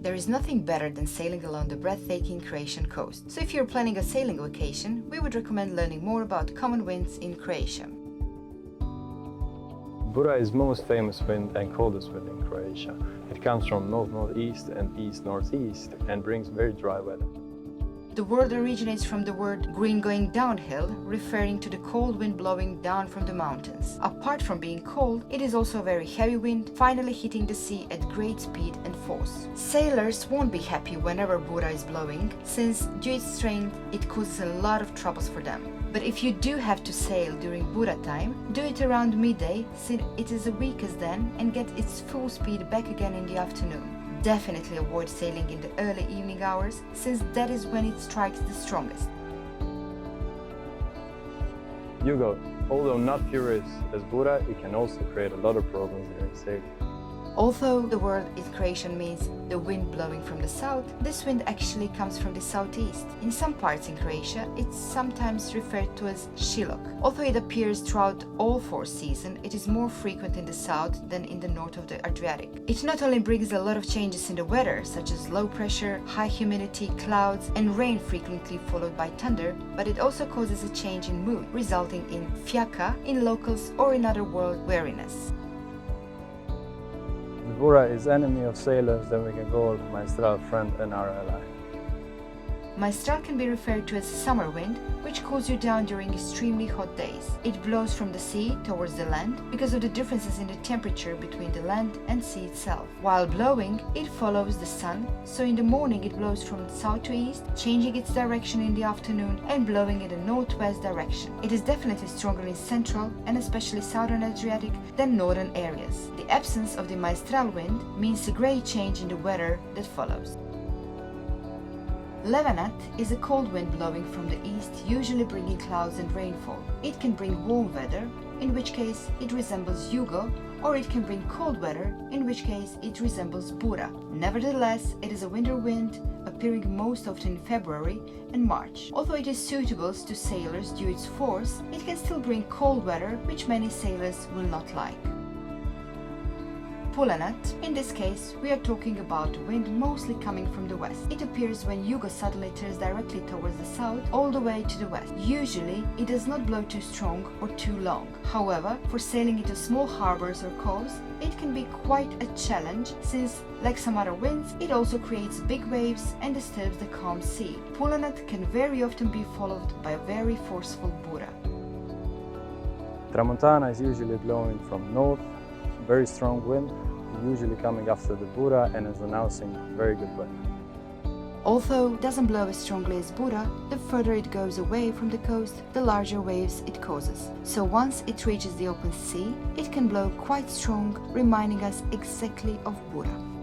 There is nothing better than sailing along the breathtaking Croatian coast. So if you're planning a sailing vacation, we would recommend learning more about common winds in Croatia. Bura is most famous wind and coldest wind in Croatia. It comes from north-northeast and east-northeast and brings very dry weather. The word originates from the word green going downhill, referring to the cold wind blowing down from the mountains. Apart from being cold, it is also a very heavy wind, finally hitting the sea at great speed and force. Sailors won't be happy whenever Bura is blowing, since due to its strength, it causes a lot of troubles for them. But if you do have to sail during Bura time, do it around midday, since it is the weakest then, and get its full speed back again in the afternoon. Definitely avoid sailing in the early evening hours, since that is when it strikes the strongest. Jugo, although not furious as Bura, it can also create a lot of problems during sailing. Although the word in Croatian means the wind blowing from the south, this wind actually comes from the southeast. In some parts in Croatia, it's sometimes referred to as shilok. Although it appears throughout all 4 seasons, it is more frequent in the south than in the north of the Adriatic. It not only brings a lot of changes in the weather, such as low pressure, high humidity, clouds, and rain frequently followed by thunder, but it also causes a change in mood, resulting in fjaka in locals or in other world weariness. Bura is enemy of sailors, then we can call Maestral friend and our ally. Maestral can be referred to as summer wind, which cools you down during extremely hot days. It blows from the sea towards the land because of the differences in the temperature between the land and sea itself. While blowing, it follows the sun, so in the morning it blows from south to east, changing its direction in the afternoon and blowing in the northwest direction. It is definitely stronger in central and especially southern Adriatic than northern areas. The absence of the Maestral wind means a great change in the weather that follows. Levanat is a cold wind blowing from the east, usually bringing clouds and rainfall. It can bring warm weather, in which case it resembles Jugo, or it can bring cold weather, in which case it resembles Bura. Nevertheless, it is a winter wind, appearing most often in February and March. Although it is suitable to sailors due to its force, it can still bring cold weather, which many sailors will not like. Pulenat. In this case, we are talking about wind mostly coming from the west. It appears when Jugo suddenly turns directly towards the south all the way to the west. Usually, it does not blow too strong or too long. However, for sailing into small harbors or coasts, it can be quite a challenge since, like some other winds, it also creates big waves and disturbs the calm sea. Pulenat can very often be followed by a very forceful Bura. Tramontana is usually blowing from north, very strong wind, usually coming after the Bura and is announcing very good weather. Although it doesn't blow as strongly as Bura, the further it goes away from the coast, the larger waves it causes. So once it reaches the open sea, it can blow quite strong, reminding us exactly of Bura.